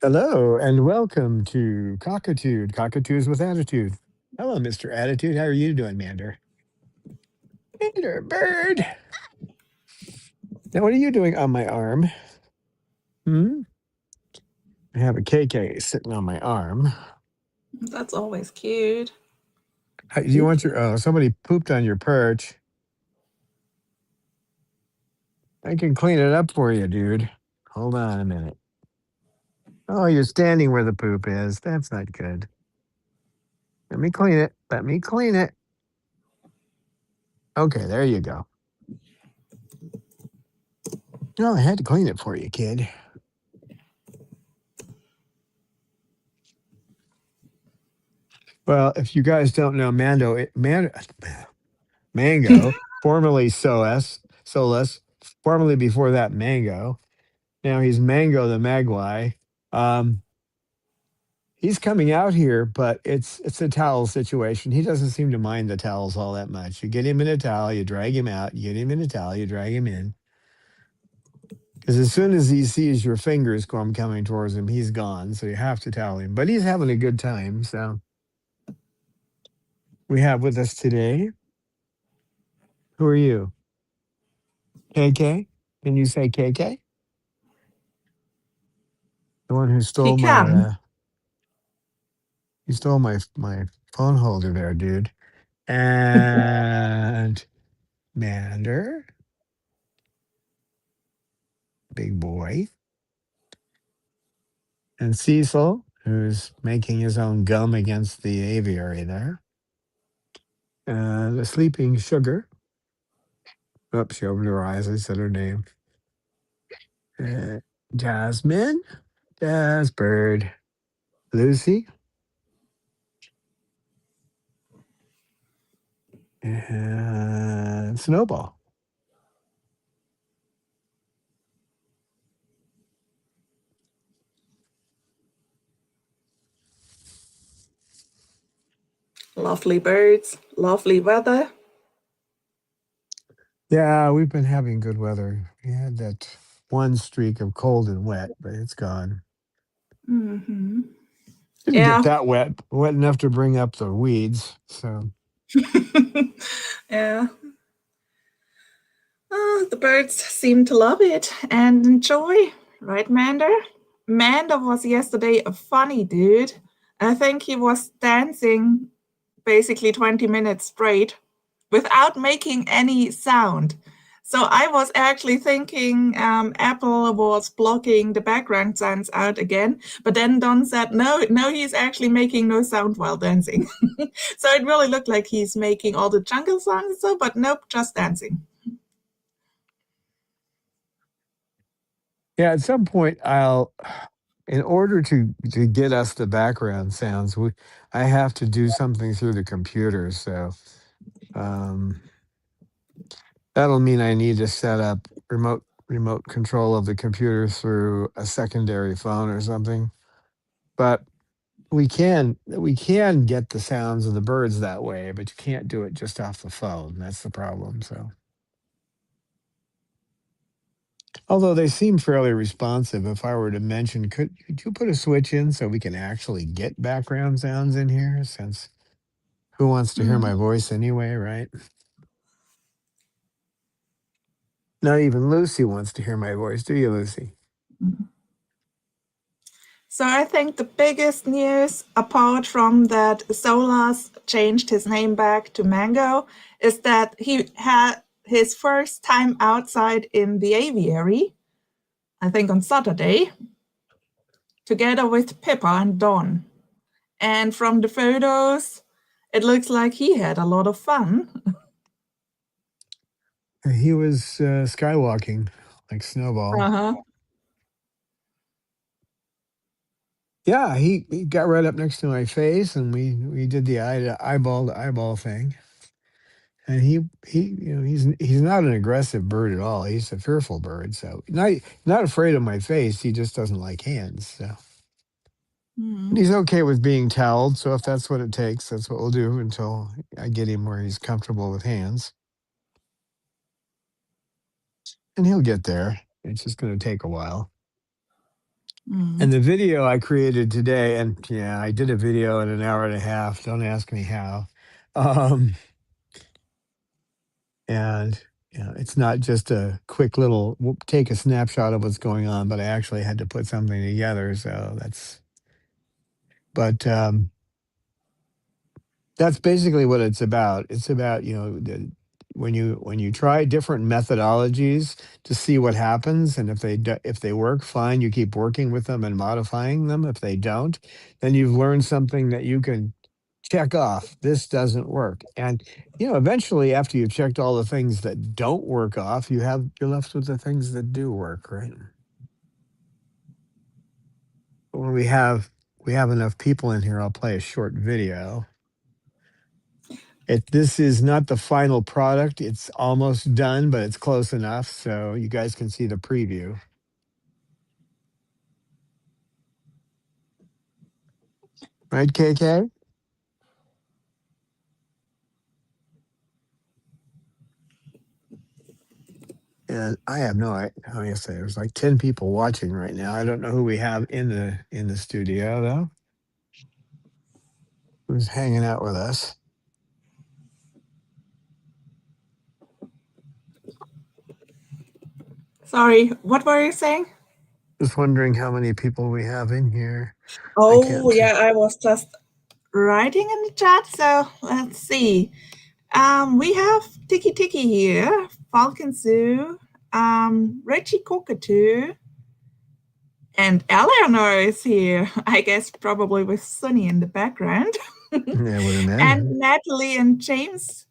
Hello and welcome to Cockatude, Cockatoos with Attitude. Hello, Mr. Attitude. How are you doing, Mander? Mander, bird. Now, what are you doing on my arm? I have a KK sitting on my arm. That's always cute. Do you want your? Oh, somebody pooped on your perch. I can clean it up for you, dude. Hold on a minute. Oh, you're standing where the poop is. That's not good. Let me clean it. Let me clean it. Okay, there you go. No, I had to clean it for you, kid. Well, if you guys don't know, Mango, formerly Solus, formerly before that Mango. Now he's Mango the Magpie. He's coming out here, but it's a towel situation. He doesn't seem to mind the towels all that much. You get him in a towel, you drag him out. You get him in a towel, you drag him in. Because as soon as he sees your fingers coming towards him, he's gone. So you have to towel him. But he's having a good time. So we have with us today. Who are you? KK? Can you say KK? The one who stole my my phone holder there, dude. And Mander, big boy. And Cecil, who's making his own gum against the aviary there. The sleeping sugar. Oops, she opened her eyes. I said her name. Jasmine, Jazzbird, Lucy, and Snowball. Lovely birds, lovely weather. Yeah, we've been having good weather. We had that one streak of cold and wet, but it's gone. Mm-hmm. Didn't get that wet enough to bring up the weeds. So, yeah. The birds seem to love it and enjoy, right, Mander? Mander was yesterday a funny dude. I think he was dancing basically 20 minutes straight without making any sound. So I was actually thinking Apple was blocking the background sounds out again, but then Don said, no, he's actually making no sound while dancing. So it really looked like he's making all the jungle sounds, but nope, just dancing. Yeah, at some point in order to get us the background sounds, I have to do something through the computer. So that'll mean I need to set up remote control of the computer through a secondary phone or something. But we can get the sounds of the birds that way, but you can't do it just off the phone. That's the problem. So, although they seem fairly responsive, if I were to mention, could you put a switch in so we can actually get background sounds in here? Since who wants to hear my voice anyway, right? Not even Lucy wants to hear my voice, do you, Lucy? So I think the biggest news, apart from that Solus changed his name back to Mango, is that he had his first time outside in the aviary, I think on Saturday, together with Pippa and Don. And from the photos, it looks like he had a lot of fun. He was skywalking like Snowball. Uh-huh. Yeah, he got right up next to my face, and we did the eyeball to eyeball thing. And he's not an aggressive bird at all. He's a fearful bird, so not afraid of my face. He just doesn't like hands. So and Mm. he's okay with being toweled. So if that's what it takes, that's what we'll do until I get him where he's comfortable with hands. And he'll get there. It's just going to take a while. And Mm. the video I created today, and yeah, I did a video in an hour and a half. Don't ask me how. Um, and it's not just a quick little take a snapshot of what's going on, but I actually had to put something together. So but that's basically what it's about. It's about, when you try different methodologies to see what happens, and if they work, fine, you keep working with them and modifying them. If they don't, then you've learned something that you can check off. This doesn't work. And eventually, after you've checked all the things that don't work off, you're left with the things that do work, right? When we have enough people in here, I'll play a short video. This is not the final product. It's almost done, but it's close enough so you guys can see the preview. Right, KK? And I have no idea. How do you say? There's like 10 people watching right now. I don't know who we have in the studio though. Who's hanging out with us? Sorry, what were you saying? Just wondering how many people we have in here. I Oh, can't see. yeah, I was just writing in the chat, so let's see. We have Tiki Tiki here, Falcon Zoo, Richie Cockatoo, and Eleanor is here, I guess probably with Sunny in the background. Yeah, I would And imagine. Natalie and James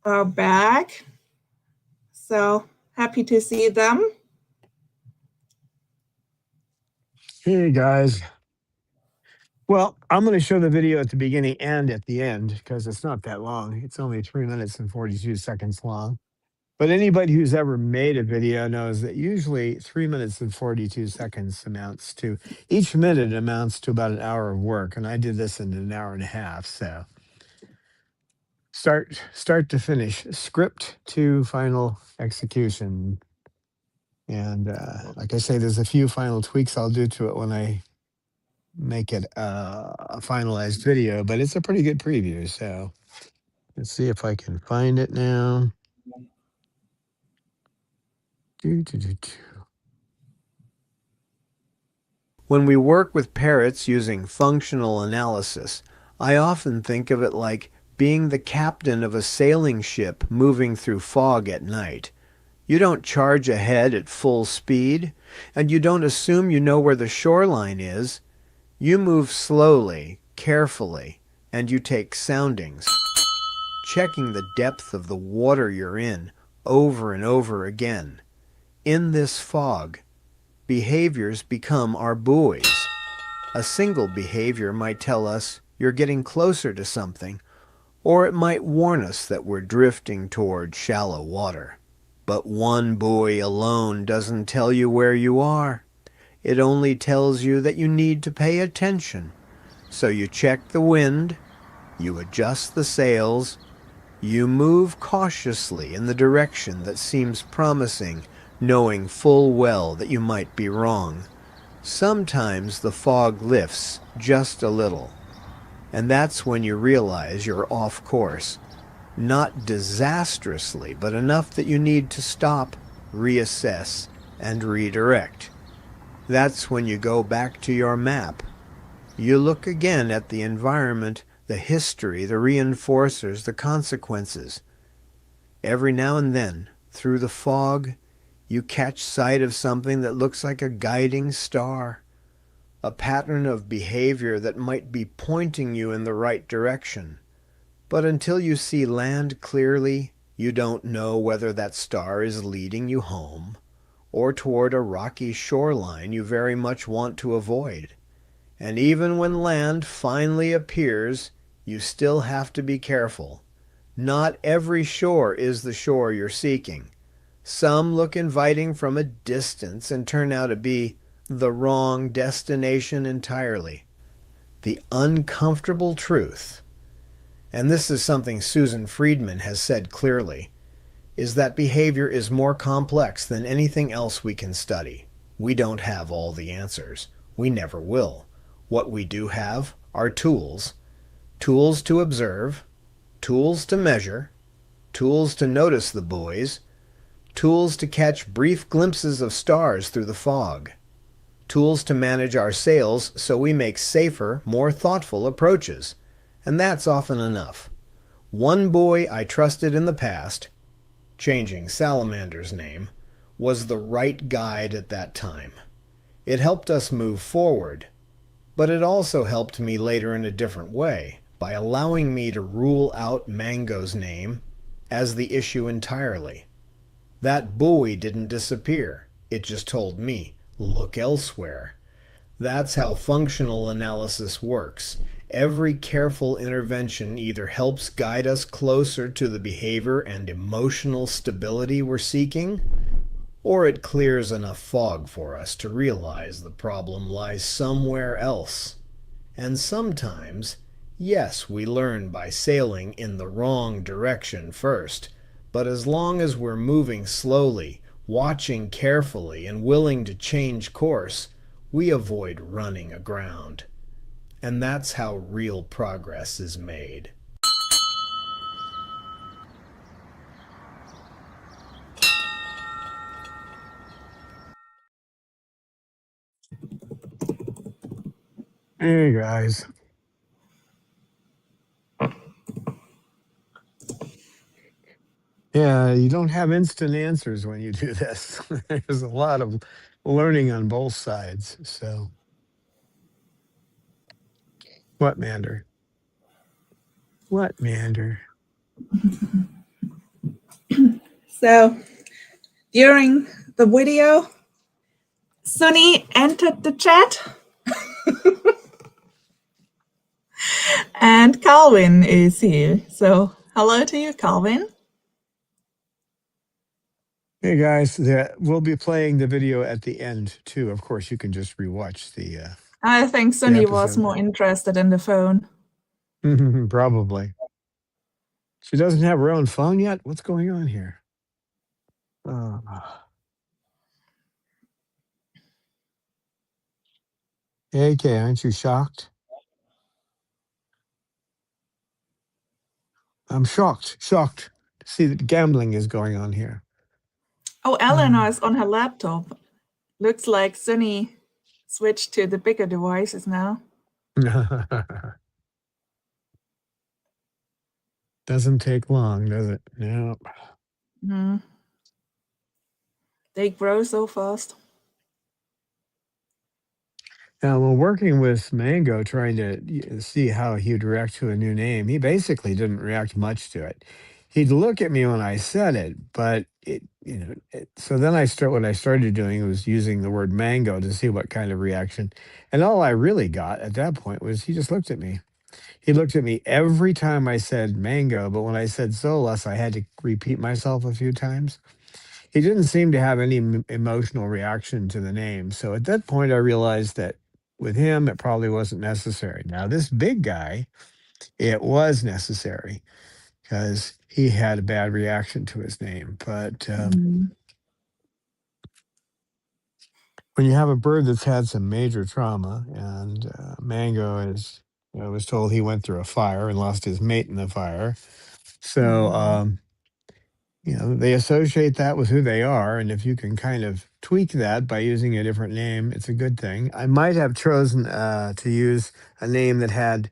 are back. So happy to see them. Hey guys. Well, I'm going to show the video at the beginning and at the end because it's not that long. It's only 3 minutes and 42 seconds long. But anybody who's ever made a video knows that usually 3 minutes and 42 seconds each minute amounts to about an hour of work. And I did this in an hour and a half. So start to finish, script to final execution. And like I say, there's a few final tweaks I'll do to it when I make it a finalized video, but it's a pretty good preview. So let's see if I can find it now. Do, do, do, do. When we work with parrots using functional analysis, I often think of it like being the captain of a sailing ship moving through fog at night. You don't charge ahead at full speed, and you don't assume you know where the shoreline is. You move slowly, carefully, and you take soundings, checking the depth of the water you're in over and over again. In this fog, behaviors become our buoys. A single behavior might tell us you're getting closer to something, or it might warn us that we're drifting toward shallow water. But one buoy alone doesn't tell you where you are. It only tells you that you need to pay attention. So you check the wind, you adjust the sails, you move cautiously in the direction that seems promising, knowing full well that you might be wrong. Sometimes the fog lifts just a little, and that's when you realize you're off course. Not disastrously, but enough that you need to stop, reassess, and redirect. That's when you go back to your map. You look again at the environment, the history, the reinforcers, the consequences. Every now and then, through the fog, you catch sight of something that looks like a guiding star, a pattern of behavior that might be pointing you in the right direction. But until you see land clearly, You don't know whether that star is leading you home or toward a rocky shoreline you very much want to avoid. And even when land finally appears, you still have to be careful. Not every shore is the shore you're seeking. Some look inviting from a distance and turn out to be the wrong destination entirely. The uncomfortable truth, and this is something Susan Friedman has said clearly, is that behavior is more complex than anything else we can study. We don't have all the answers. We never will. What we do have are tools. Tools to observe, tools to measure, tools to notice the buoys, tools to catch brief glimpses of stars through the fog, tools to manage our sails so we make safer, more thoughtful approaches. And that's often enough. One buoy I trusted in the past, changing Salamander's name, was the right guide at that time. It helped us move forward, but it also helped me later in a different way by allowing me to rule out Mango's name as the issue entirely. That buoy didn't disappear. It just told me, look elsewhere. That's how functional analysis works. Every careful intervention either helps guide us closer to the behavior and emotional stability we're seeking, or it clears enough fog for us to realize the problem lies somewhere else. And sometimes, yes, we learn by sailing in the wrong direction first, but as long as we're moving slowly, watching carefully, and willing to change course, we avoid running aground. And that's how real progress is made. Hey guys. Yeah, you don't have instant answers when you do this. There's a lot of learning on both sides. So, what, Mander? What, Mander? So during the video, Sunny entered the chat and Calvin is here. So hello to you, Calvin. Hey guys, we'll be playing the video at the end too. Of course, you can just rewatch the I think Sunny was episode. more interested in the phone. Probably. She doesn't have her own phone yet? What's going on here? AK, aren't you shocked? I'm shocked to see that gambling is going on here. Oh, Eleanor is on her laptop. Looks like Sunny switched to the bigger devices now. Doesn't take long, does it? No. They grow so fast. Now, when working with Mango, trying to see how he'd react to a new name, he basically didn't react much to it. He'd look at me when I said it, but so then what I started doing was using the word mango to see what kind of reaction. And all I really got at that point was he just looked at me. He looked at me every time I said mango, but when I said solas, I had to repeat myself a few times. He didn't seem to have any emotional reaction to the name. So at that point, I realized that with him, it probably wasn't necessary. Now, this big guy, it was necessary because he had a bad reaction to his name. But when you have a bird that's had some major trauma, and Mango is, I was told he went through a fire and lost his mate in the fire. So, they associate that with who they are. And if you can kind of tweak that by using a different name, it's a good thing. I might have chosen to use a name that had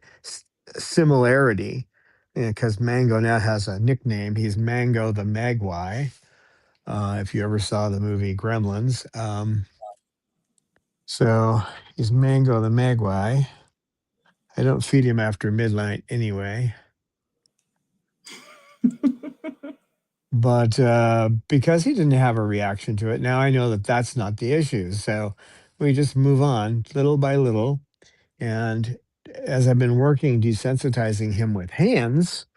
similarity because Mango now has a nickname. He's Mango the Magpie. If you ever saw the movie Gremlins. So he's Mango the Magpie. I don't feed him after midnight anyway. But because he didn't have a reaction to it, now I know that that's not the issue. So we just move on little by little. And as I've been working desensitizing him with hands,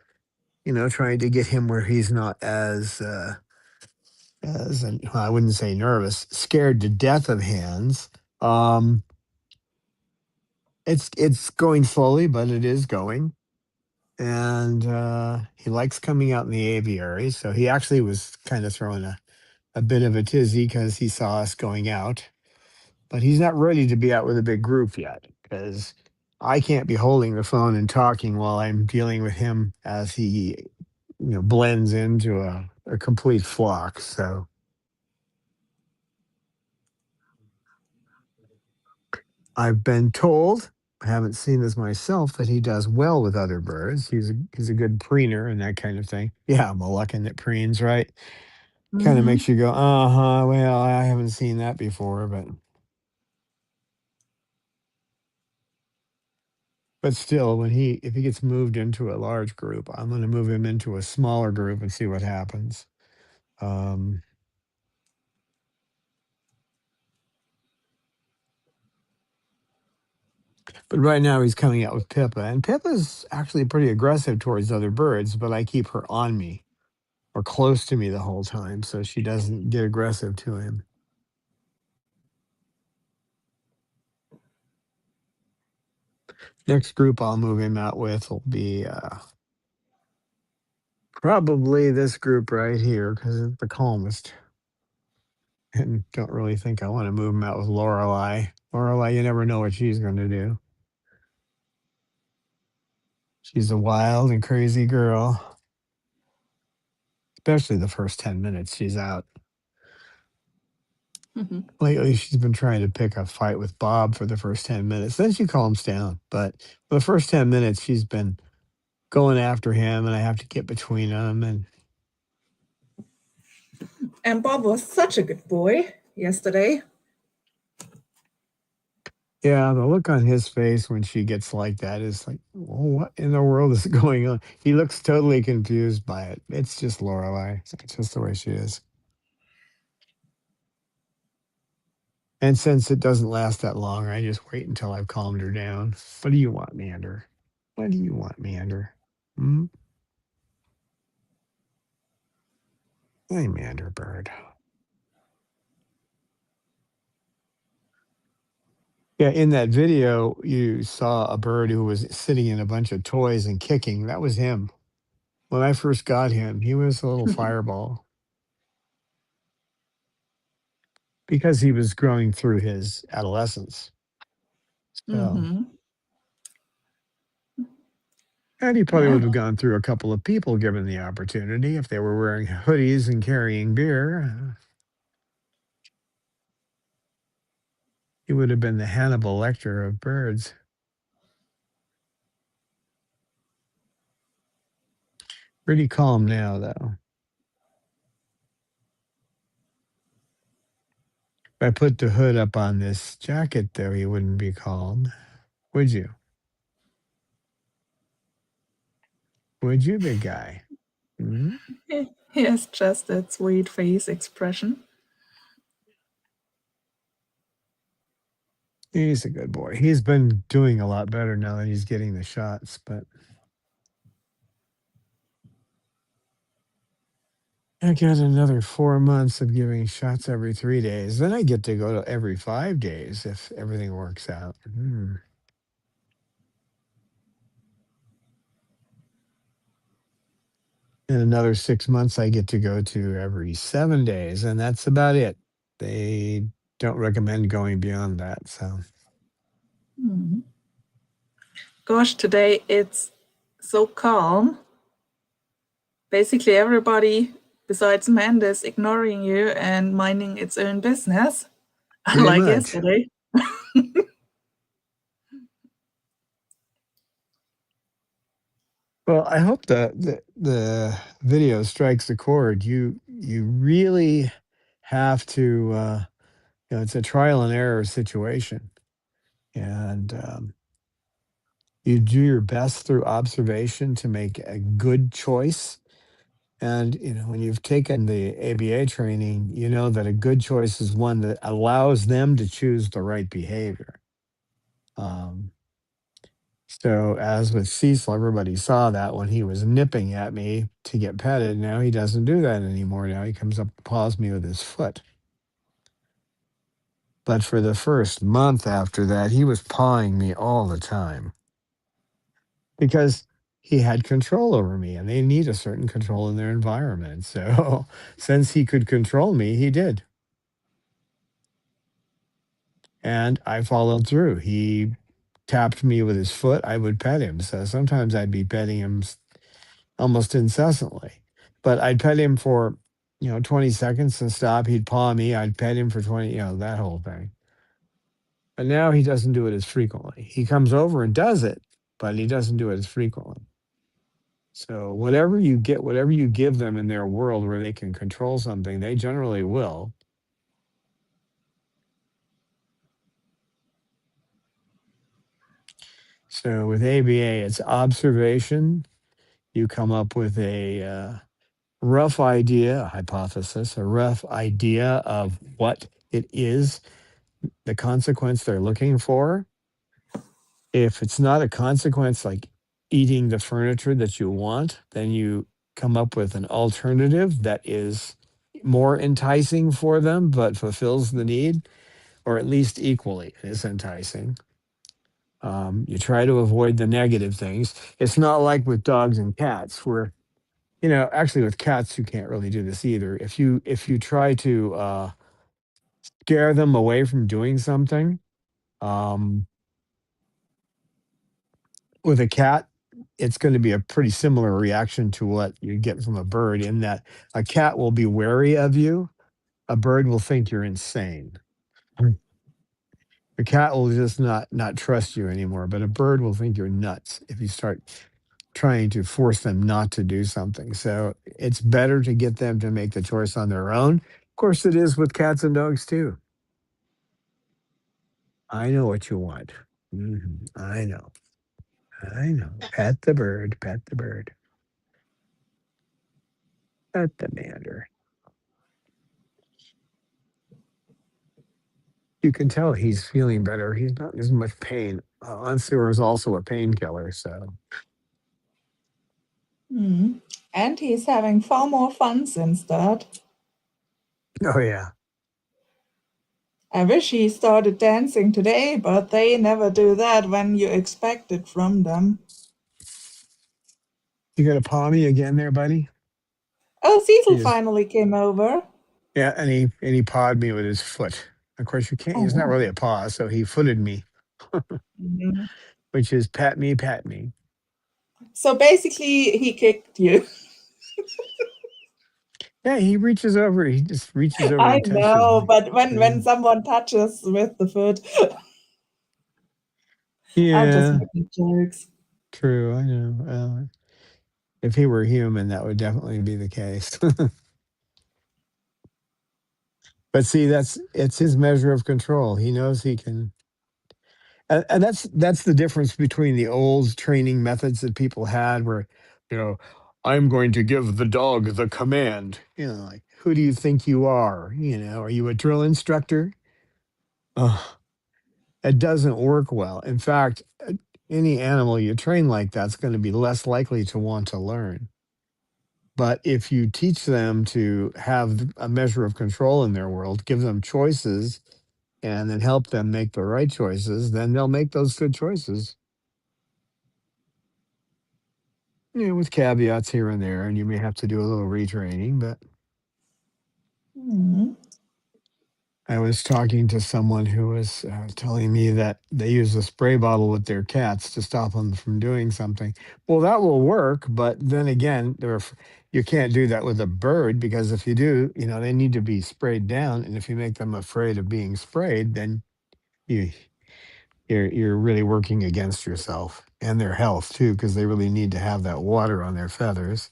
trying to get him where he's not well, I wouldn't say nervous, scared to death of hands. Um, it's going slowly, but it is going. And he likes coming out in the aviary. So he actually was kind of throwing a bit of a tizzy because he saw us going out. But he's not ready to be out with a big group yet because I can't be holding the phone and talking while I'm dealing with him as he blends into a complete flock. So I've been told, I haven't seen this myself, that he does well with other birds. He's a good preener and that kind of thing. Yeah, I'm a luckin' that preens, right? Kind of Mm-hmm. makes you go, uh-huh, well, I haven't seen that before, but still, if he gets moved into a large group, I'm going to move him into a smaller group and see what happens. Um, but right now he's coming out with Pippa, and Pippa's actually pretty aggressive towards other birds, but I keep her on me or close to me the whole time so she doesn't get aggressive to him. Next group I'll move him out with will be probably this group right here because it's the calmest. And don't really think I want to move him out with Lorelei. Lorelei, you never know what she's going to do. She's a wild and crazy girl. Especially the first 10 minutes she's out. Mm-hmm. Lately, she's been trying to pick a fight with Bob for the first 10 minutes. Then she calms down. But for the first 10 minutes, she's been going after him, and I have to get between them. And Bob was such a good boy yesterday. Yeah, the look on his face when she gets like that is like, well, what in the world is going on? He looks totally confused by it. It's just Lorelei. It's just the way she is. And since it doesn't last that long, I just wait until I've calmed her down. What do you want, Mander? What do you want, Mander? Hmm? Hey, Mander bird. Yeah, in that video, you saw a bird who was sitting in a bunch of toys and kicking. That was him. When I first got him, he was a little fireball because he was growing through his adolescence. So, Mm-hmm. and he probably Yeah. would have gone through a couple of people given the opportunity if they were wearing hoodies and carrying beer. He would have been the Hannibal Lecter of birds. Pretty calm now, though. If I put the hood up on this jacket, though, he wouldn't be calm. Would you? Would you, big guy? Hmm? He has just that sweet face expression. He's a good boy. He's been doing a lot better now that he's getting the shots, but I got another 4 months of giving shots every 3 days. Then I get to go to every 5 days if everything works out. In another 6 months, I get to go to every 7 days, and that's about it. They don't recommend going beyond that. So, Mm. Gosh, today it's so calm. Basically, everybody besides Amanda is ignoring you and minding its own business, pretty unlike much. yesterday. Well, I hope the video strikes a chord. You really have to. It's a trial and error situation, and you do your best through observation to make a good choice. And when you've taken the ABA training, you know that a good choice is one that allows them to choose the right behavior. Um, so as with Cecil, everybody saw that when he was nipping at me to get petted. Now he doesn't do that anymore. Now he comes up and paws me with his foot. But for the first month after that, he was pawing me all the time because he had control over me, and they need a certain control in their environment. So since he could control me, he did. And I followed through. He tapped me with his foot, I would pet him. So sometimes I'd be petting him almost incessantly. But I'd pet him for, 20 seconds and stop. He'd paw me. I'd pet him for 20, that whole thing. But now he doesn't do it as frequently. He comes over and does it, but he doesn't do it as frequently. So whatever you give them in their world where they can control something, they generally will. So with ABA, it's observation. You come up with a rough idea, a hypothesis, a rough idea of what it is, the consequence they're looking for. If it's not a consequence like eating the furniture that you want, then you come up with an alternative that is more enticing for them, but fulfills the need, or at least equally as enticing. You try to avoid the negative things. It's not like with dogs and cats where, actually with cats, you can't really do this either. If you try to scare them away from doing something, um, with a cat, it's going to be a pretty similar reaction to what you get from a bird, in that a cat will be wary of you. A bird will think you're insane. A cat will just not trust you anymore, but a bird will think you're nuts if you start trying to force them not to do something. So it's better to get them to make the choice on their own. Of course, it is with cats and dogs too. I know what you want. I know. I know. Pet the bird. Pet the bird. Pet the mander. You can tell he's feeling better. He's not in as much pain. Onsewer is also a painkiller, so. And he's having far more fun since that. Oh yeah. I wish he started dancing today, but they never do that when you expect it from them. You gonna paw me again there, buddy? Oh, Cecil He just, finally came over. yeah, and he pawed me with his foot. Of course, you can't. It's not Oh. really a paw, so he footed me, Mhm. which is pat me, pat me. So basically, he kicked you. Yeah, he reaches over. He just reaches over I and touches know, me. but when Yeah, someone touches with the foot, I'm just yeah, making jokes. true. I know. If he were human, that would definitely be the case. But see, it's his measure of control. He knows he can, and that's the difference between the old training methods that people had, where, you know, I'm going to give the dog the command. Like, who do you think you are? Are you a drill instructor? Oh, it doesn't work well. In fact, any animal you train like that's going to be less likely to want to learn. But if you teach them to have a measure of control in their world, give them choices, and then help them make the right choices, then they'll make those good choices. With caveats here and there, and you may have to do a little retraining. But Hmm. I was talking to someone who was telling me that they use a spray bottle with their cats to stop them from doing something. Well, that will work, but then again, you can't do that with a bird, because if you do, they need to be sprayed down, and if you make them afraid of being sprayed, then you you're really working against yourself and their health too, because they really need to have that water on their feathers.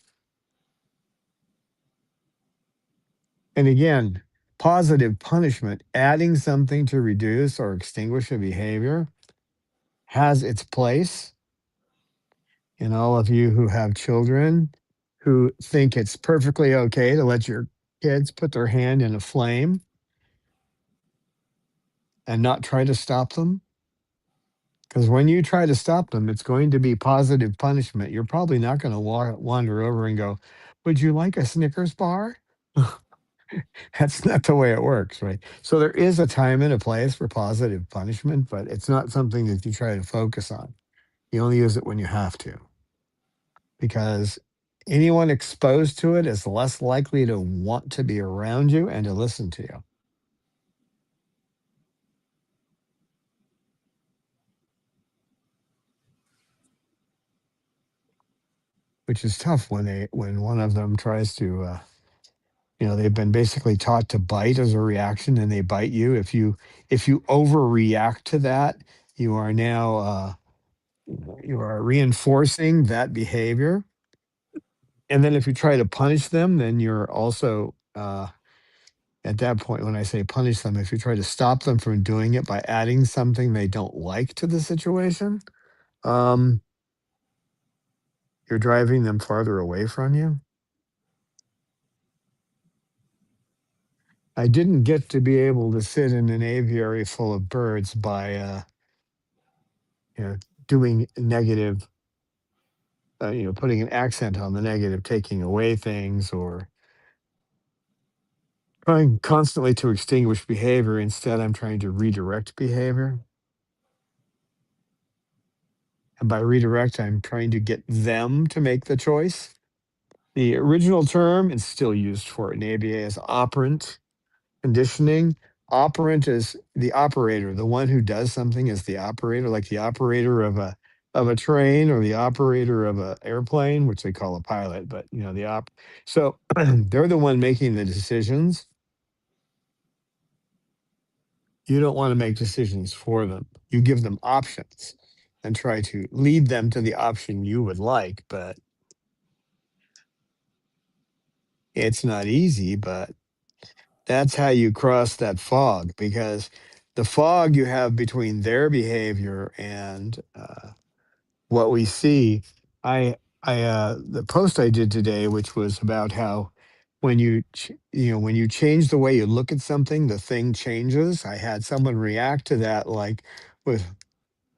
And again, positive punishment, adding something to reduce or extinguish a behavior, has its place. And all of you who have children who think it's perfectly okay to let your kids put their hand in a flame and not try to stop them. Because when you try to stop them, it's going to be positive punishment. You're probably not going to wander over and go, "Would you like a Snickers bar?" That's not the way it works, right? So there is a time and a place for positive punishment, but it's not something that you try to focus on. You only use it when you have to, because anyone exposed to it is less likely to want to be around you and to listen to you. Which is tough when one of them tries to, they've been basically taught to bite as a reaction, and they bite you. If you overreact to that, you are now you are reinforcing that behavior. And then if you try to punish them, then you're also at that point, when I say punish them, if you try to stop them from doing it by adding something they don't like to the situation, um, you're driving them farther away from you. I didn't get to be able to sit in an aviary full of birds by you know, doing negative, putting an accent on the negative, taking away things, or trying constantly to extinguish behavior. Instead, I'm trying to redirect behavior. And by redirect, I'm trying to get them to make the choice. The original term is still used for it in ABA as operant conditioning. Operant is the operator. The one who does something is the operator, like the operator of a train or the operator of a airplane, which they call a pilot. But so they're the one making the decisions. You don't want to make decisions for them. You give them options and try to lead them to the option you would like, but it's not easy. But that's how you cross that fog, because the fog you have between their behavior and what we see. The post I did today, which was about how when you change the way you look at something, the thing changes. I had someone react to that like with,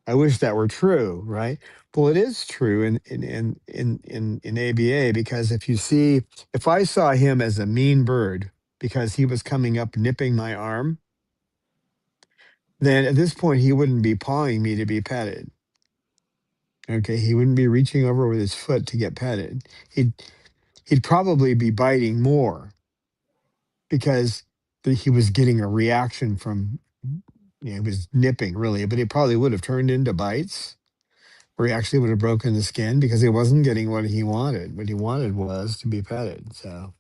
"I wish that were true," right? Well, it is true in ABA, because if I saw him as a mean bird because he was coming up nipping my arm, then at this point he wouldn't be pawing me to be petted. Okay, he wouldn't be reaching over with his foot to get petted. He'd probably be biting more because he was getting a reaction from, he was nipping really, but it probably would have turned into bites where he actually would have broken the skin because he wasn't getting what he wanted. What he wanted was to be petted. So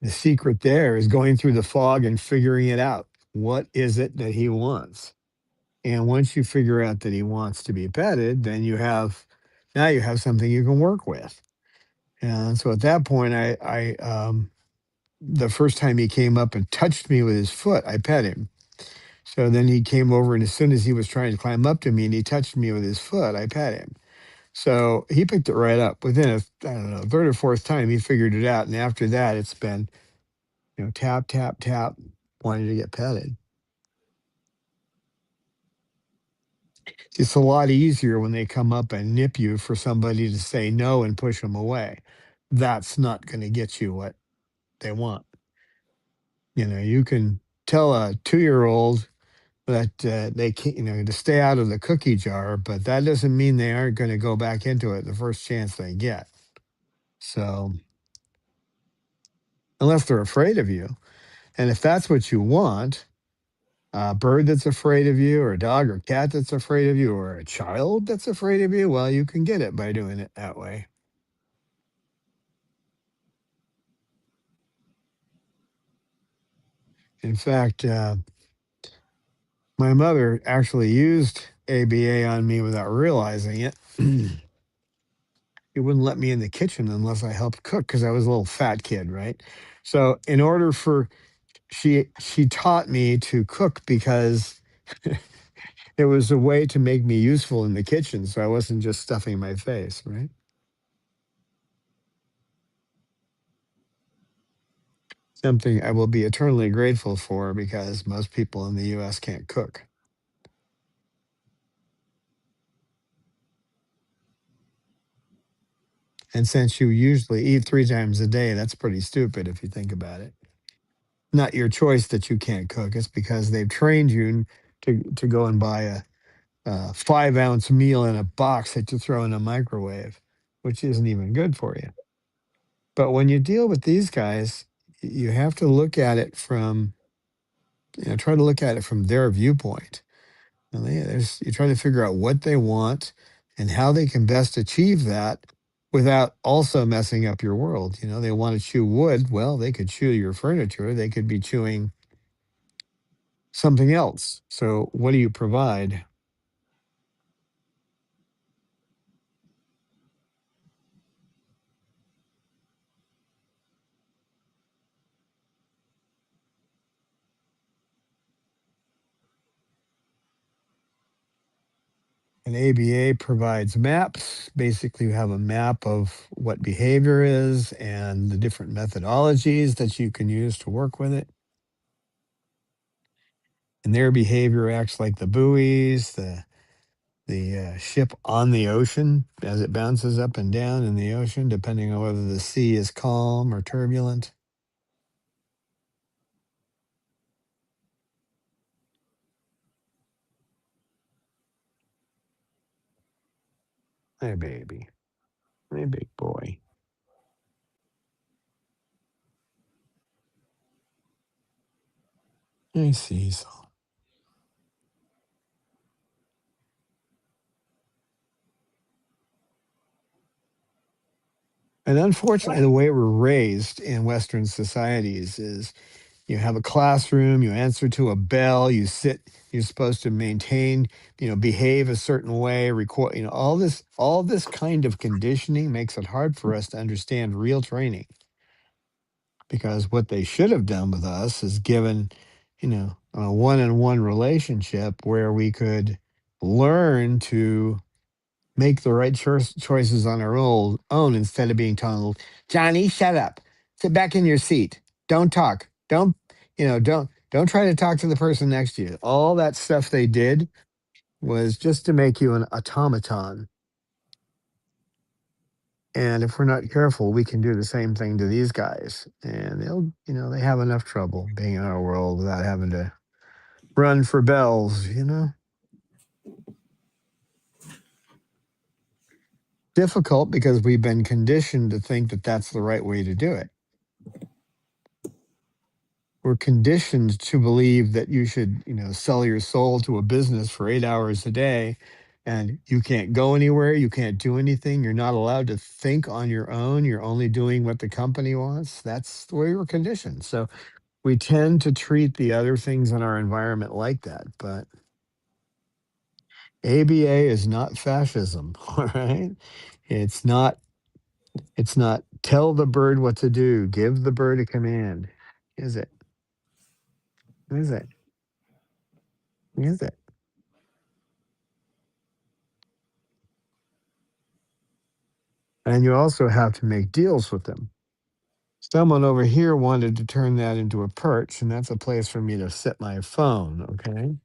the secret there is going through the fog and figuring it out. What is it that he wants? And once you figure out that he wants to be petted, then now you have something you can work with. And so at that point, the first time he came up and touched me with his foot, I pet him. So then he came over, and as soon as he was trying to climb up to me and he touched me with his foot, I pet him. So he picked it right up. Within I don't know, third or fourth time, he figured it out. And after that, it's been, tap, tap, tap, wanting to get petted. It's a lot easier when they come up and nip you for somebody to say no and push them away. That's not going to get you what they want. You can tell a 2-year-old that they can't, to stay out of the cookie jar, but that doesn't mean they aren't going to go back into it the first chance they get. So, unless they're afraid of you, and if that's what you want, a bird that's afraid of you, or a dog or cat that's afraid of you, or a child that's afraid of you, well, you can get it by doing it that way. In fact, my mother actually used ABA on me without realizing it. He wouldn't let me in the kitchen unless I helped cook because I was a little fat kid, right? So in order for she taught me to cook because it was a way to make me useful in the kitchen, so I wasn't just stuffing my face, right? Something I will be eternally grateful for because most people in the US can't cook. And since you usually eat 3 times a day, that's pretty stupid if you think about it. Not your choice that you can't cook. It's because they've trained you to go and buy a 5-ounce meal in a box that you throw in a microwave, which isn't even good for you. But when you deal with these guys, you have to look at it from, try to look at it from their viewpoint. And you try to figure out what they want and how they can best achieve that without also messing up your world. They want to chew wood. Well, they could chew your furniture. They could be chewing something else. So what do you provide? An ABA provides maps. Basically, you have a map of what behavior is and the different methodologies that you can use to work with it. And their behavior acts like the buoys, the ship on the ocean as it bounces up and down in the ocean, depending on whether the sea is calm or turbulent. Hey, baby. Hey, big boy. Hey, Cecil. And unfortunately, the way we're raised in Western societies is you have a classroom, you answer to a bell, you sit, you're supposed to maintain, behave a certain way, record, all this kind of conditioning makes it hard for us to understand real training. Because what they should have done with us is given, a one-on-one relationship where we could learn to make the right choices on our own instead of being told, Johnny, shut up, sit back in your seat, don't talk, don't try to talk to the person next to you. All that stuff they did was just to make you an automaton. And if we're not careful, we can do the same thing to these guys. And they have enough trouble being in our world without having to run for bells. Difficult because we've been conditioned to think that that's the right way to do it. We're conditioned to believe that you should, sell your soul to a business for 8 hours a day and you can't go anywhere. You can't do anything. You're not allowed to think on your own. You're only doing what the company wants. That's the way we're conditioned. So we tend to treat the other things in our environment like that. But ABA is not fascism. All right. It's not, it's not tell the bird what to do, give the bird a command. Is it? Is it? Is it? And you also have to make deals with them. Someone over here wanted to turn that into a perch, and that's a place for me to set my phone, okay?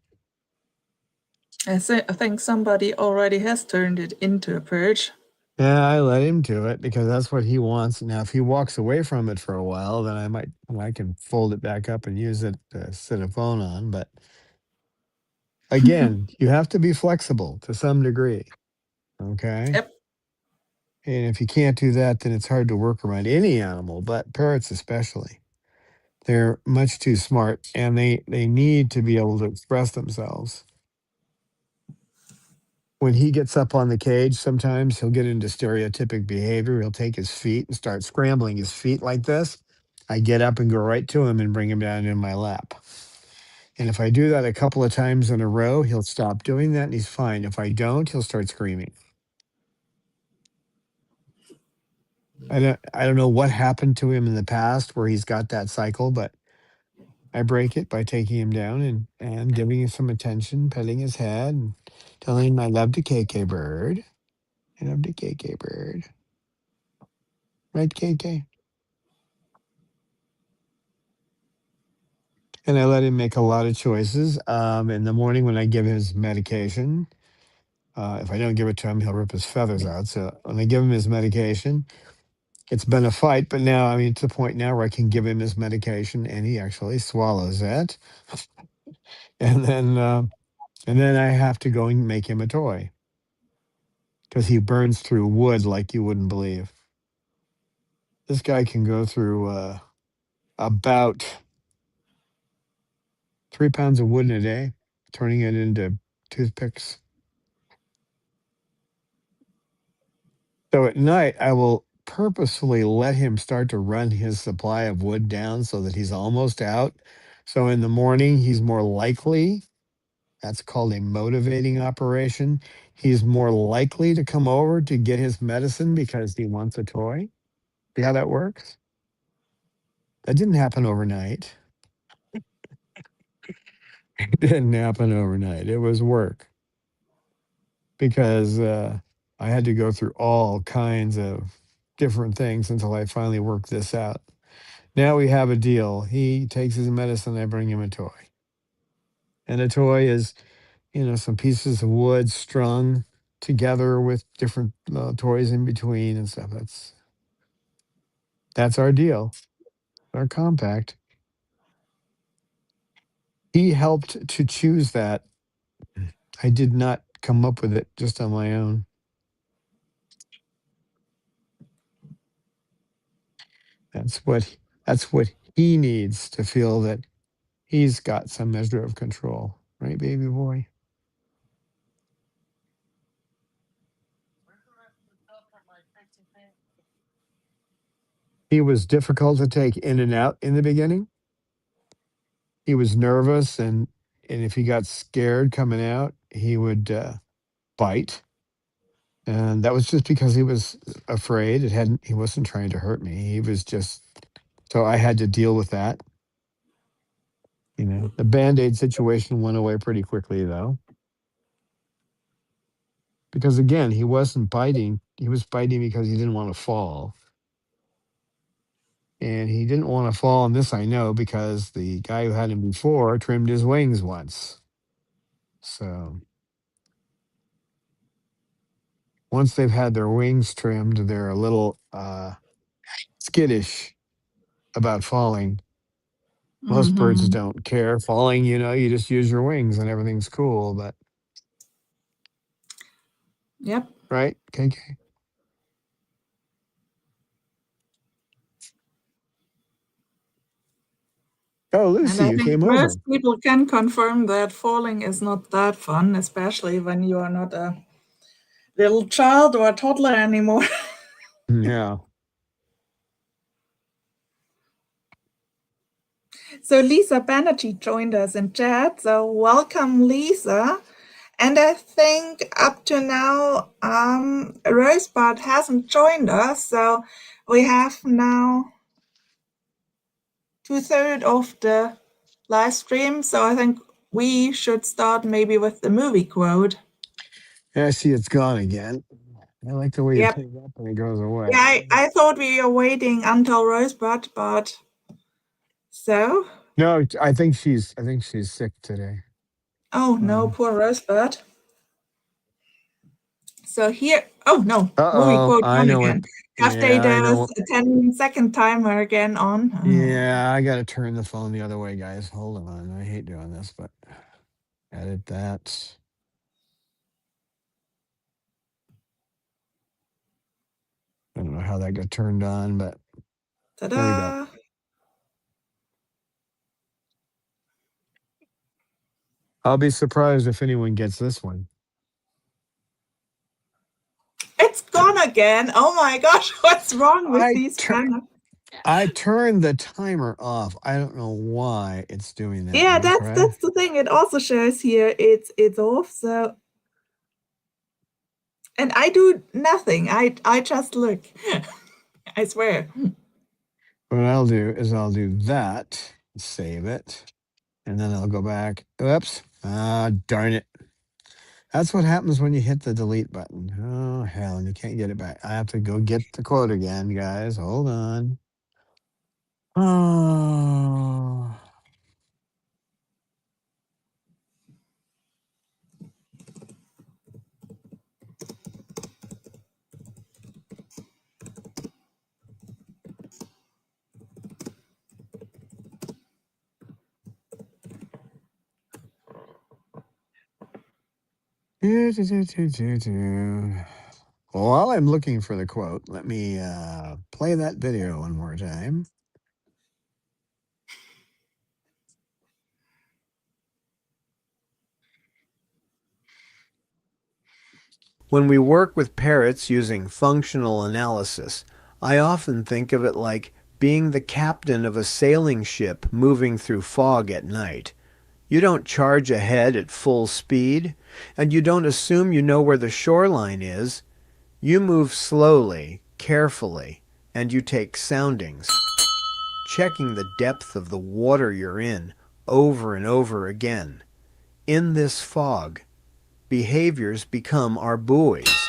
I think somebody already has turned it into a perch. Yeah, I let him do it because that's what he wants. Now, if he walks away from it for a while, then I can fold it back up and use it to set a phone on. But again, you have to be flexible to some degree, okay? Yep. And if you can't do that, then it's hard to work around any animal, but parrots especially. They're much too smart, and they need to be able to express themselves. When he gets up on the cage, sometimes he'll get into stereotypic behavior. He'll take his feet and start scrambling his feet like this. I get up and go right to him and bring him down in my lap. And if I do that a couple of times in a row, he'll stop doing that and he's fine. If I don't, he'll start screaming. I don't know what happened to him in the past where he's got that cycle, but I break it by taking him down and giving him some attention, petting his head, and telling him I love the KK bird. I love the KK bird. Right, KK? And I let him make a lot of choices. In the morning when I give him his medication, if I don't give it to him, he'll rip his feathers out. So when I give him his medication, it's been a fight. But now, I mean, to the point now where I can give him his medication and he actually swallows it. And then I have to go and make him a toy because he burns through wood like you wouldn't believe. This guy can go through about 3 pounds of wood in a day, turning it into toothpicks. So at night, I will purposefully let him start to run his supply of wood down so that he's almost out. So in the morning, he's more likely, that's called a motivating operation. He's more likely to come over to get his medicine because he wants a toy. See how that works? That didn't happen overnight. It didn't happen overnight. It was work because I had to go through all kinds of different things until I finally worked this out. Now we have a deal. He takes his medicine, I bring him a toy. And a toy is, some pieces of wood strung together with different toys in between and stuff. That's our deal, our compact. He helped to choose that. I did not come up with it just on my own. That's what he needs to feel that he's got some measure of control, right, baby boy? He was difficult to take in and out in the beginning. He was nervous, and if he got scared coming out, he would bite, and that was just because he was afraid. He wasn't trying to hurt me. He was just so I had to deal with that. The Band-Aid situation went away pretty quickly though, because again, he wasn't biting. He was biting because he didn't want to fall. And he didn't want to fall, and this I know because the guy who had him before trimmed his wings once. So once they've had their wings trimmed, they're a little skittish about falling. Most birds don't care. Falling, you just use your wings and everything's cool, but Yep. right, KK? Oh, And Lucy, I you think came over. most people can confirm that falling is not that fun, especially when you are not a little child or a toddler anymore. Yeah. So Lisa Banerjee joined us in chat. So welcome, Lisa. And I think up to now, Rosebud hasn't joined us. So we have now 2/3 of the live stream. So I think we should start maybe with the movie quote. I see it's gone again. I like the way you Yep. pick it up and it goes away. Yeah, I thought we were waiting until Rosebud, but so. No, I think she's sick today. Oh no, poor Rosebud. So here, oh no, movie quote I on know again. it. Have they Yeah, I know. a 10-second timer again on? Yeah, I got to turn the phone the other way, guys. Hold on. I hate doing this, but edit that. I don't know how that got turned on, but Ta-da. there we go. I'll be surprised if anyone gets this one. It's gone again. Oh my gosh, what's wrong with these cameras? I turned the timer off. I don't know why it's doing that. Yeah, that's the thing. It also shows here it's off. So, and I do nothing. I just look. I swear. What I'll do is I'll do that, save it, and then I'll go back. Oops. Ah, darn it. That's what happens when you hit the delete button. Oh, hell, and you can't get it back. I have to go get the quote again, guys. Hold on. Oh. While I'm looking for the quote, let me play that video one more time. When we work with parrots using functional analysis, I often think of it like being the captain of a sailing ship moving through fog at night. You don't charge ahead at full speed, and you don't assume you know where the shoreline is. You move slowly, carefully, and you take soundings, checking the depth of the water you're in over and over again. In this fog, behaviors become our buoys.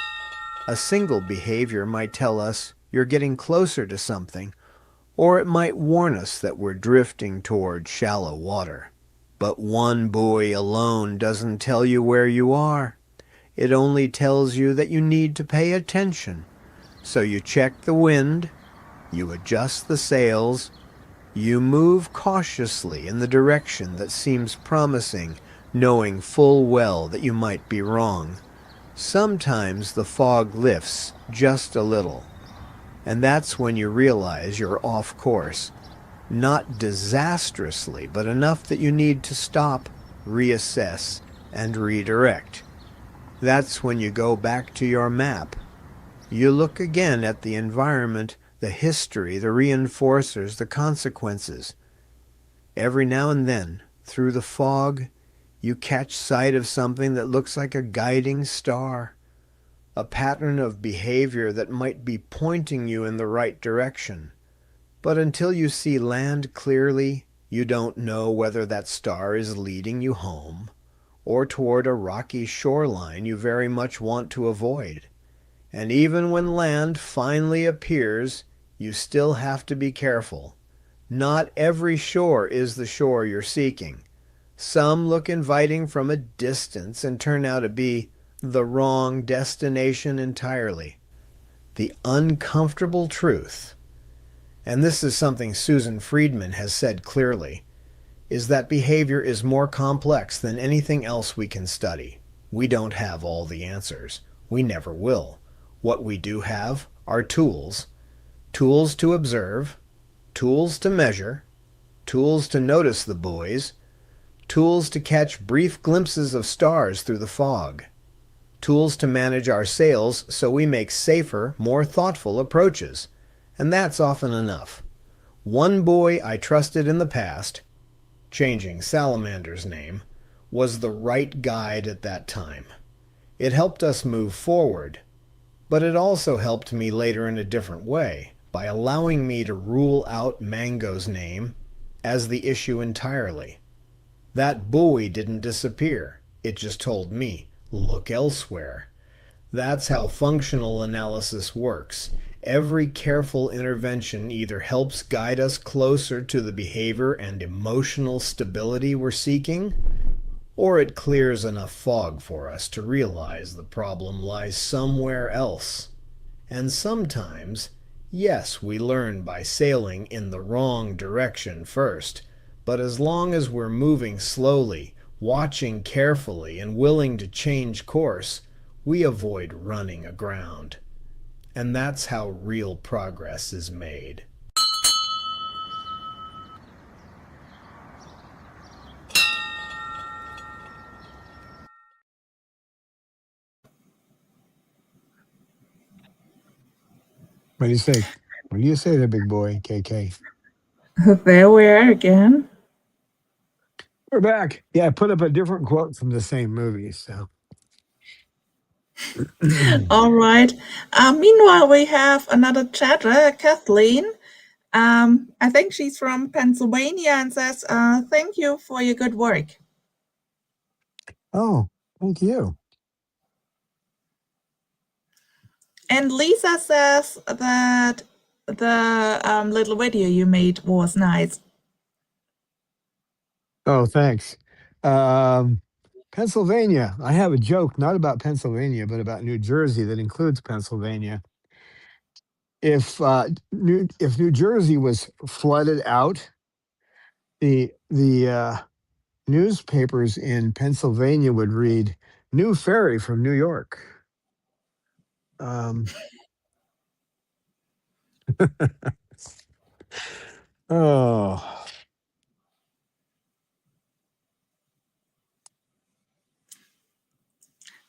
A single behavior might tell us you're getting closer to something, or it might warn us that we're drifting toward shallow water. But one buoy alone doesn't tell you where you are. It only tells you that you need to pay attention. So you check the wind, you adjust the sails, you move cautiously in the direction that seems promising, knowing full well that you might be wrong. Sometimes the fog lifts just a little, and that's when you realize you're off course. Not disastrously, but enough that you need to stop, reassess, and redirect. That's when you go back to your map. You look again at the environment, the history, the reinforcers, the consequences. Every now and then, through the fog, you catch sight of something that looks like a guiding star, a pattern of behavior that might be pointing you in the right direction. But until you see land clearly, you don't know whether that star is leading you home or toward a rocky shoreline you very much want to avoid. And even when land finally appears, you still have to be careful. Not every shore is the shore you're seeking. Some look inviting from a distance and turn out to be the wrong destination entirely. The uncomfortable truth, and this is something Susan Friedman has said clearly, is that behavior is more complex than anything else we can study. We don't have all the answers. We never will. What we do have are tools. Tools to observe, tools to measure, tools to notice the buoys, tools to catch brief glimpses of stars through the fog, tools to manage our sails so we make safer, more thoughtful approaches. And that's often enough. One buoy I trusted in the past, changing Salamander's name, was the right guide at that time. It helped us move forward, but it also helped me later in a different way by allowing me to rule out Mango's name as the issue entirely. That buoy didn't disappear. It just told me, look elsewhere. That's how functional analysis works. Every careful intervention either helps guide us closer to the behavior and emotional stability we're seeking, or it clears enough fog for us to realize the problem lies somewhere else. And sometimes, yes, we learn by sailing in the wrong direction first, but as long as we're moving slowly, watching carefully, and willing to change course, we avoid running aground. And that's how real progress is made. What do you say? What do you say there, big boy, KK? There we are again. We're back. Yeah, I put up a different quote from the same movie, so. All right. Meanwhile, we have another chatter, Kathleen. I think she's from Pennsylvania and says, thank you for your good work. Oh, thank you. And Lisa says that the little video you made was nice. Oh, thanks. Pennsylvania. I have a joke, not about Pennsylvania, but about New Jersey that includes Pennsylvania. If New Jersey was flooded out, the newspapers in Pennsylvania would read, New ferry from New York. Um, oh,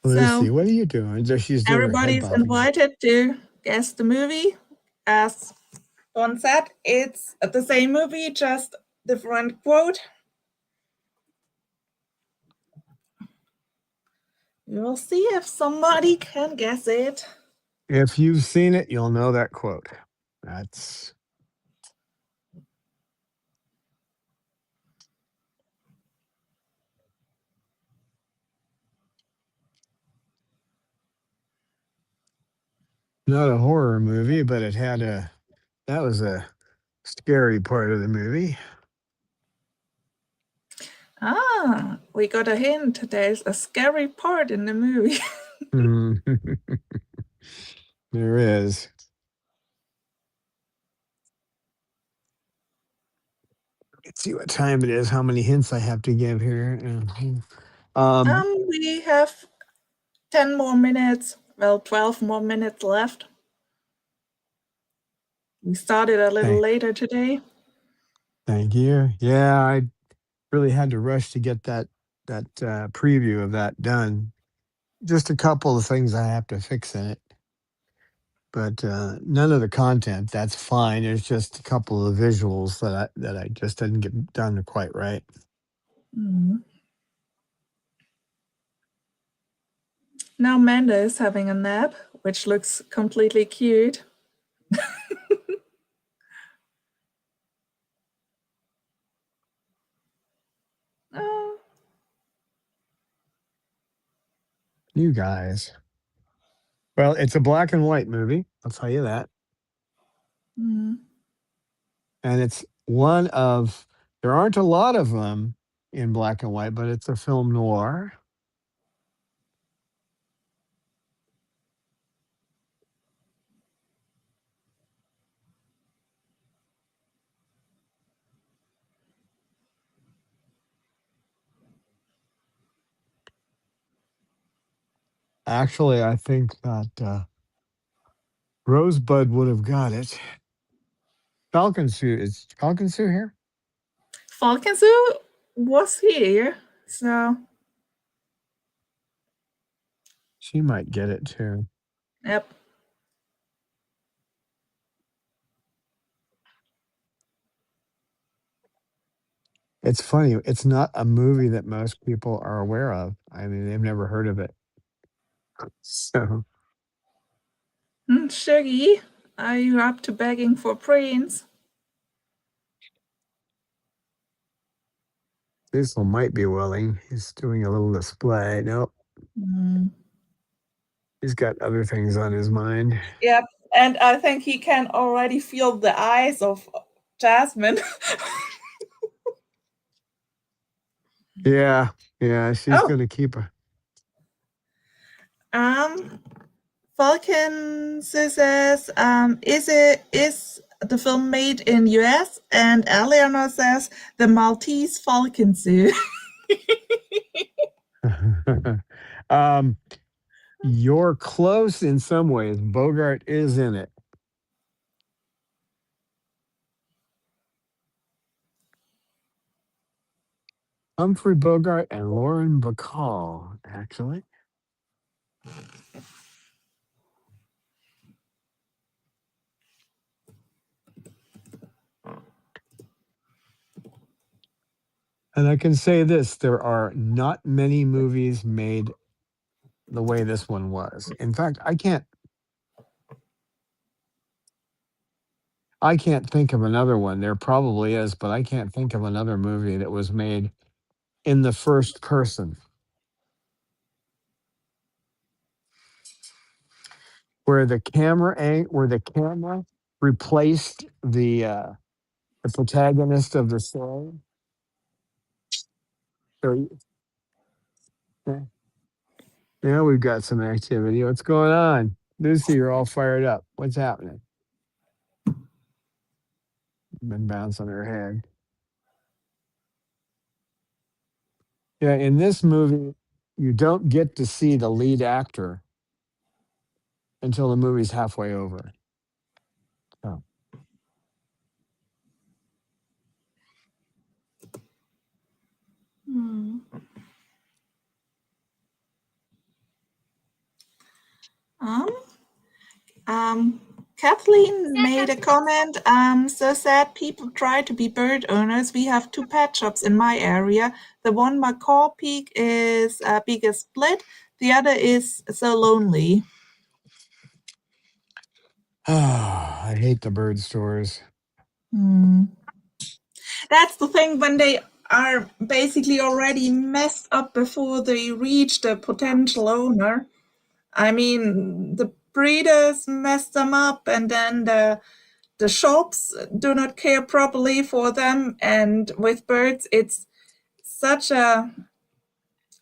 Lucy, So what are you doing? She's doing her head everybody's bobbing. invited to guess the movie. As Don said, it's the same movie, just different quote. We'll see if somebody can guess it. If you've seen it, you'll know that quote. That's not a horror movie, but that was a scary part of the movie. Ah, we got a hint. There's a scary part in the movie. Mm. There is. Let's see what time it is, how many hints I have to give here. We have 10 more minutes. Well, 12 more minutes left. We started a little later today. Thank you. Yeah, I really had to rush to get that preview of that done. Just a couple of things I have to fix in it, but none of the content. That's fine. There's just a couple of visuals that I just didn't get done quite right. Mm. Now Amanda is having a nap, which looks completely cute. Oh. You guys. Well, it's a black and white movie. I'll tell you that. Mm. And it's one of, there aren't a lot of them in black and white, but it's a film noir. Actually, I think that Rosebud would have got it. Falcon Suit, is Falcon Suit here? Falcon Zoo was here, so She might get it too. yep. It's funny. It's not a movie that most people are aware of. I mean, they've never heard of it. So Shuggy, are you up to begging for brains? Cecil might be willing. He's doing a little display. Nope. Mm. He's got other things on his mind. Yep, and I think he can already feel the eyes of Jasmine. Yeah. Yeah. She's Oh. going to keep her. Falcon says, is the film made in US? And Eleanor says the Maltese Falcon Zoo. You're close in some ways. Bogart is in it. Humphrey Bogart and Lauren Bacall, actually. And I can say this, there are not many movies made the way this one was. In fact, I can't think of another one. There probably is, but I can't think of another movie that was made in the first person where the camera replaced the protagonist of the story. So yeah, now we've got some activity. What's going on? Lucy, you're all fired up. What's happening? Been bouncing her head. Yeah, in this movie, you don't get to see the lead actor until the movie's halfway over. Oh. Hmm. Kathleen made a comment. So sad people try to be bird owners. We have 2 pet shops in my area. The one by Caw Peak is biggest split. The other is so lonely. I hate the bird stores. That's the thing when they are basically already messed up before they reach the potential owner. I mean, the breeders mess them up, and then the shops do not care properly for them. And with birds, it's such a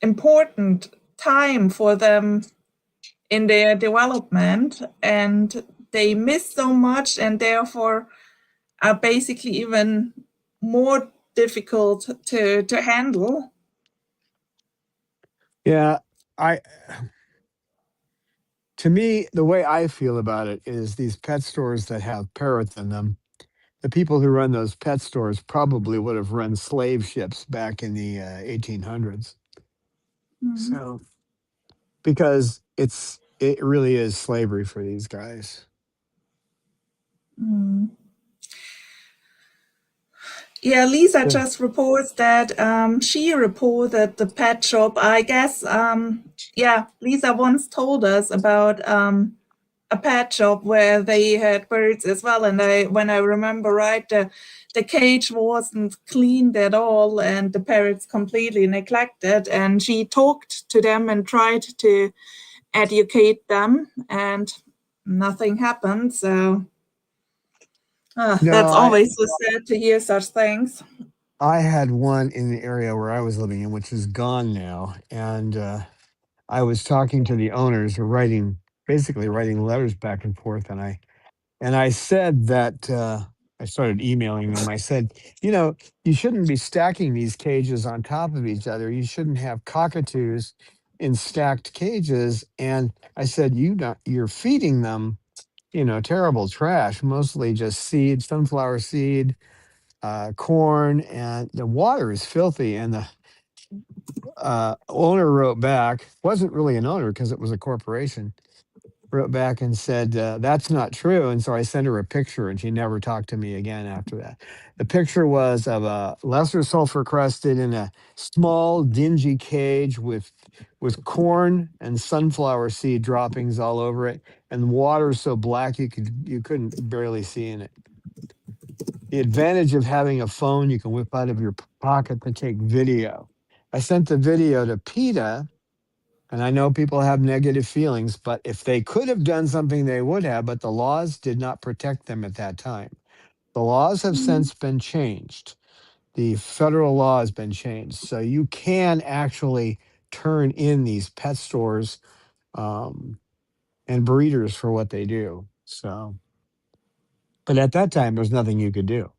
important time for them in their development, and they miss so much, and therefore are basically even more difficult to handle. Yeah, I to me, the way I feel about it is these pet stores that have parrots in them. The people who run those pet stores probably would have run slave ships back in the 1800s. Mm. So, because it really is slavery for these guys. Mm. Yeah, Lisa Yeah. just reports that she reported the pet shop. I guess, yeah, Lisa once told us about a pet shop where they had birds as well. And when I remember right, the cage wasn't cleaned at all, and the parrots completely neglected. And she talked to them and tried to educate them, and nothing happened. So No, that's always so sad to hear such things. I had one in the area where I was living in, which is gone now, and I was talking to the owners, or basically writing letters back and forth, and I said that I started emailing them. I said, you shouldn't be stacking these cages on top of each other. You shouldn't have cockatoos in stacked cages. And I said, you're feeding them, terrible trash, mostly just seed, sunflower seed, corn, and the water is filthy. And the owner wrote back, wasn't really an owner because it was a corporation, wrote back and said, that's not true. And so I sent her a picture, and she never talked to me again after that. The picture was of a lesser sulfur crusted in a small, dingy cage with corn and sunflower seed droppings all over it, and water so black you couldn't barely see in it. The advantage of having a phone you can whip out of your pocket to take video. I sent the video to PETA, and I know people have negative feelings, but if they could have done something, they would have, but the laws did not protect them at that time. The laws have Mm. since been changed. The federal law has been changed. So you can actually turn in these pet stores um, and breeders for what they do. So, but at that time, there's nothing you could do.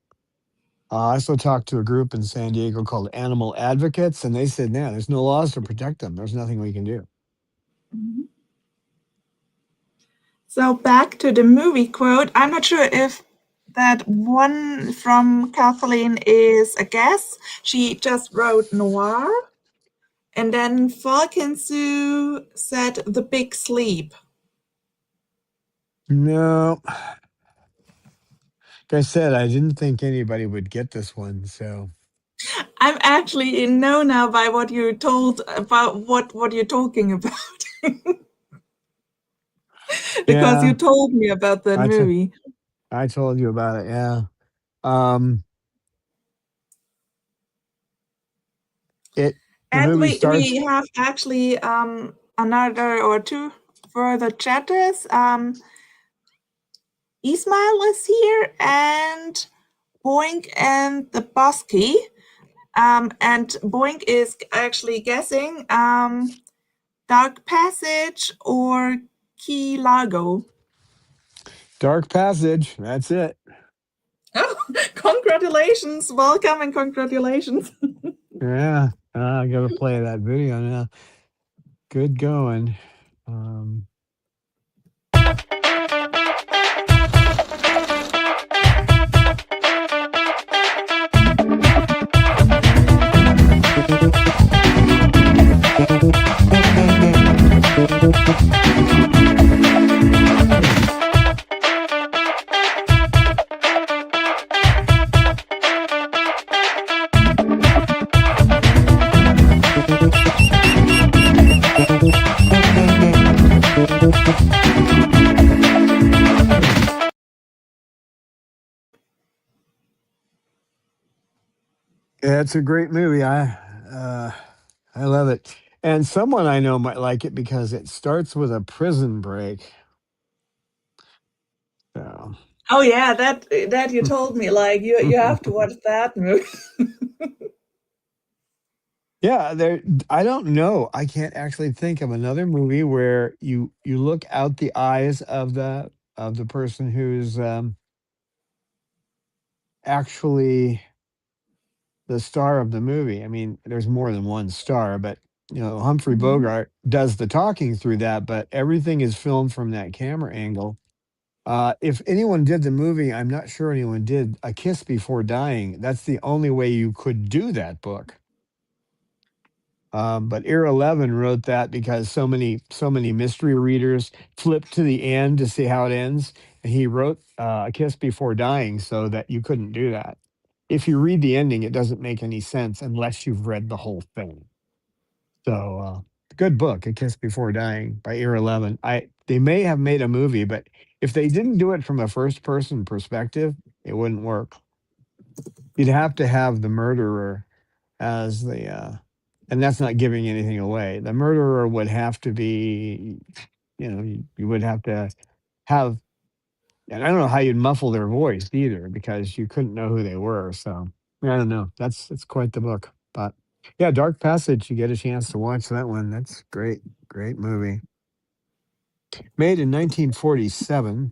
I also talked to a group in San Diego called Animal Advocates, and they said, "No, there's no laws to protect them. There's nothing we can do." Mhm. So back to the movie quote. I'm not sure if that one from Kathleen is a guess. She just wrote noir. And then Falcon Sue said the big sleep. No, like I said, I didn't think anybody would get this one. So I'm actually in know now by what you told about what you're talking about. Because you yeah, told me about that I t- movie. I told you about it. Yeah. Um, the And movie we starts. have actually another or two further chatters. Ismail is here, and Boink and the Bosky. And Boink is actually guessing Dark Passage or Key Largo. Dark Passage. That's it. Oh, congratulations. Welcome and congratulations. Yeah. I got to play that video now. good going. Um, yeah, it's a great movie. I love it. And someone I know might like it because it starts with a prison break. So Oh yeah, that you told me. Like you have to watch that movie. yeah, there. I don't know. I can't actually think of another movie where you look out the eyes of the person who's actually the star of the movie. I mean, there's more than one star, but Humphrey Mhm. Bogart does the talking through that, but everything is filmed from that camera angle. If anyone did the movie, I'm not sure anyone did A Kiss Before Dying. That's the only way you could do that book. But Ear 11 wrote that because so many mystery readers flip to the end to see how it ends, and he wrote A Kiss Before Dying so that you couldn't do that. If you read the ending, it doesn't make any sense unless you've read the whole thing. So, good book, A Kiss Before Dying by Ear 11. They may have made a movie, but if they didn't do it from a first person perspective, it wouldn't work. You'd have to have the murderer as and that's not giving anything away. The murderer would have to be, you would have to have, and I don't know how you'd muffle their voice either because you couldn't know who they were. So I don't know. It's quite the book. But yeah, Dark Passage. You get a chance to watch that one. That's great, great movie. Made in 1947.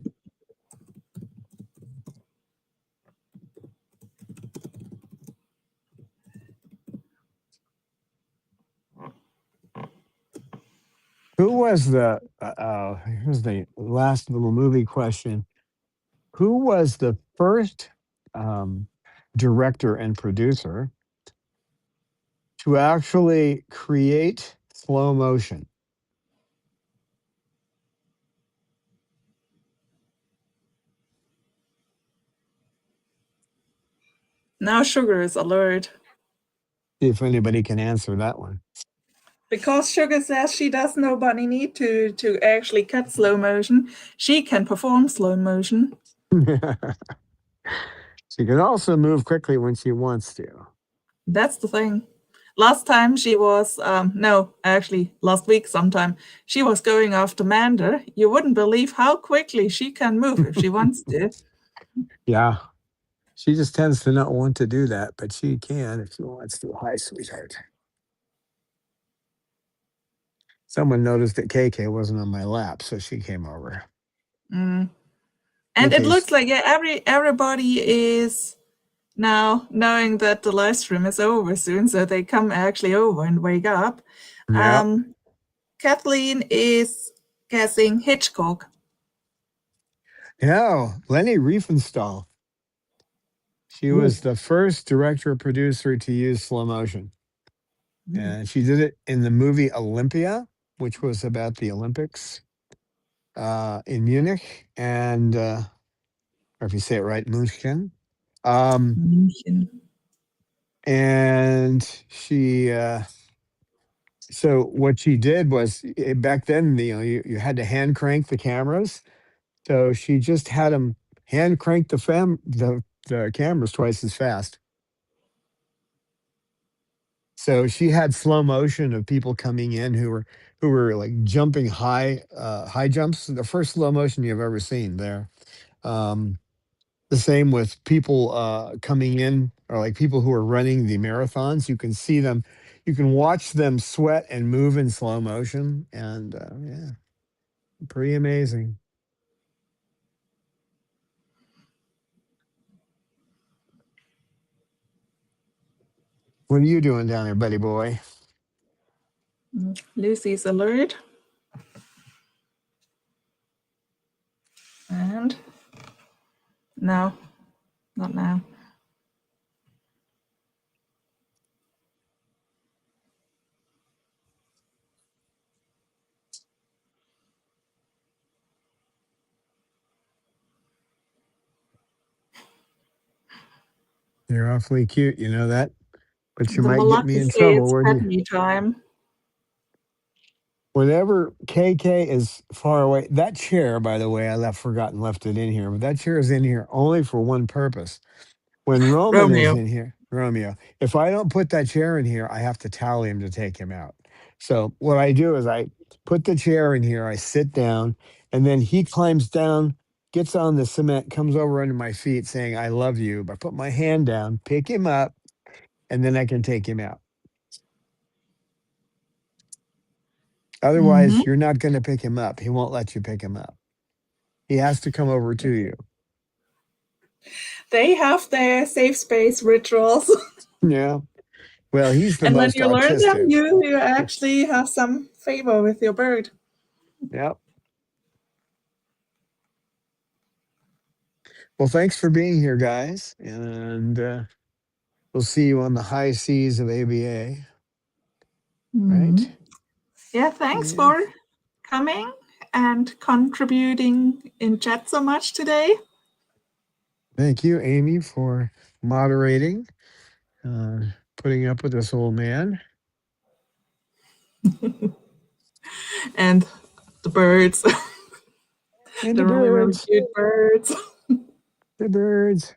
Who was the? Here's the last little movie question. Who was the first um, director and producer to actually create slow motion? Now Sugar is alert. See if anybody can answer that one. Because Sugar says she does nobody need to actually cut slow motion. She can perform slow motion. She can also move quickly when she wants to. That's the thing. Last time she was no, actually last week sometime, she was going after Mander. You wouldn't believe how quickly she can move if she wants to. Yeah, she just tends to not want to do that, but she can if she wants to. Hi, sweetheart. Someone noticed that KK wasn't on my lap, so she came over. Mm. And it KK's, looks like everybody is now knowing that the live stream is over soon, so they come actually over and wake up. yep. Um, Kathleen is guessing Hitchcock. Yeah, Lenny Riefenstahl. She Ooh. was the first director producer to use slow motion. Mm. And she did it in the movie Olympia, which was about the Olympics in Munich, and or if you say it right, München. Um, München. and she, so what she did was back then, you had to hand crank the cameras. So she just had them hand crank the cameras twice as fast. So she had slow motion of people coming in who were like jumping high jumps. The first slow motion you've ever seen there. Um, the same with people coming in, or like people who are running the marathons. You can see them, you can watch them sweat and move in slow motion, and yeah, pretty amazing. What are you doing down there, buddy boy? Lucy's alert. And no, not now. You're awfully cute, you know that? But you The might get me Moluccas in say trouble it's where you. happy time. Whenever KK is far away, that chair, by the way, I forgot and left it in here, but that chair is in here only for one purpose. When Roman is Romeo. in here, Romeo, if I don't put that chair in here, I have to tell him to take him out. So what I do is I put the chair in here, I sit down, and then he climbs down, gets on the cement, comes over under my feet saying, I love you. I put my hand down, pick him up, and then I can take him out. Otherwise, you're not going to pick him up. He won't let you pick him up. He has to come over to you. They have their safe space rituals. Yeah. Well, he's the And when most you learn them, autistic. you actually have some favor with your bird. Yep. Well, thanks for being here, guys. And we'll see you on the high seas of ABA. Right? Yeah, thanks Yeah. for coming and contributing in chat so much today. Thank you, Amy, for moderating, putting up with this old man. And the birds. And The the really, really birds. cute birds. The birds.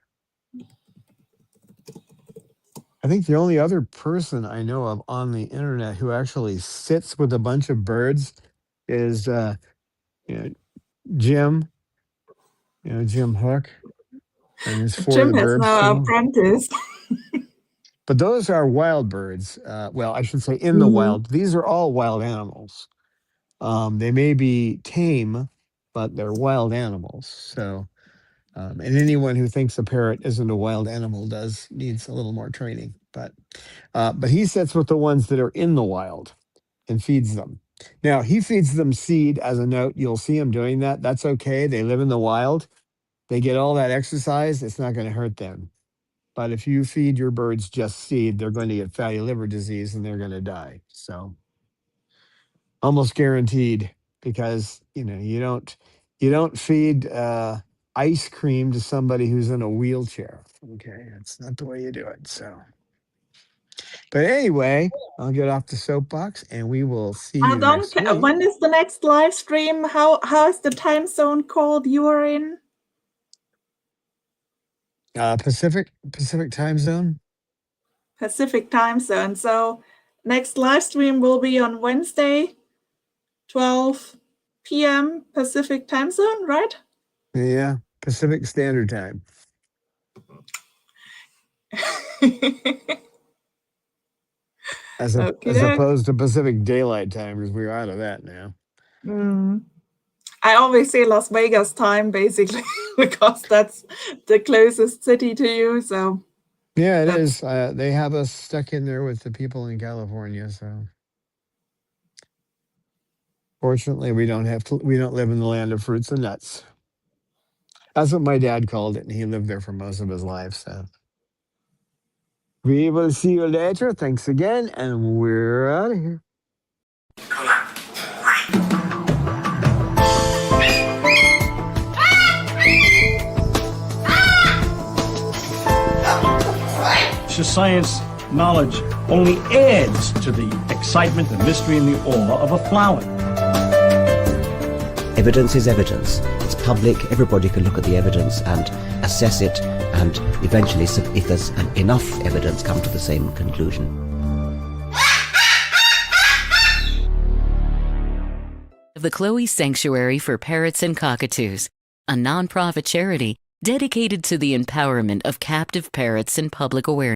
I think the only other person I know of on the internet who actually sits with a bunch of birds is Jim, Jim Hook and his For Jim the has Birds now thing. apprenticed. But those are wild birds. Well, I should say in the wild. These are all wild animals. They may be tame, but they're wild animals. So, and anyone who thinks a parrot isn't a wild animal needs a little more training. But he sits with the ones that are in the wild and feeds them. Now, he feeds them seed as a note. You'll see him doing that. That's okay. They live in the wild. They get all that exercise. It's not going to hurt them. But if you feed your birds just seed, they're going to get fatty liver disease and they're going to die. So almost guaranteed, because you don't feed ice cream to somebody who's in a wheelchair. Okay, that's not the way you do it. So, but anyway, I'll get off the soapbox and we will see you next week. When is the next live stream? How is the time zone called you are in? Pacific time zone. Pacific time zone. So next live stream will be on Wednesday, 12 p.m. Pacific time zone, right? Yeah, Pacific Standard Time. As opposed to Pacific Daylight Time, because we're out of that now. I always say Las Vegas time, basically, because that's the closest city to you. So yeah, it is. They have us stuck in there with the people in California. So fortunately, we don't live in the land of fruits and nuts. That's what my dad called it, and he lived there for most of his life. So we will see you later. Thanks again, and we're out of here. Science knowledge only adds to the excitement, the mystery, and the awe of a flower. Evidence is evidence. It's public. Everybody can look at the evidence and assess it, and eventually, if there's enough evidence, come to the same conclusion. The Chloe Sanctuary for Parrots and Cockatoos, a non-profit charity dedicated to the empowerment of captive parrots and public awareness.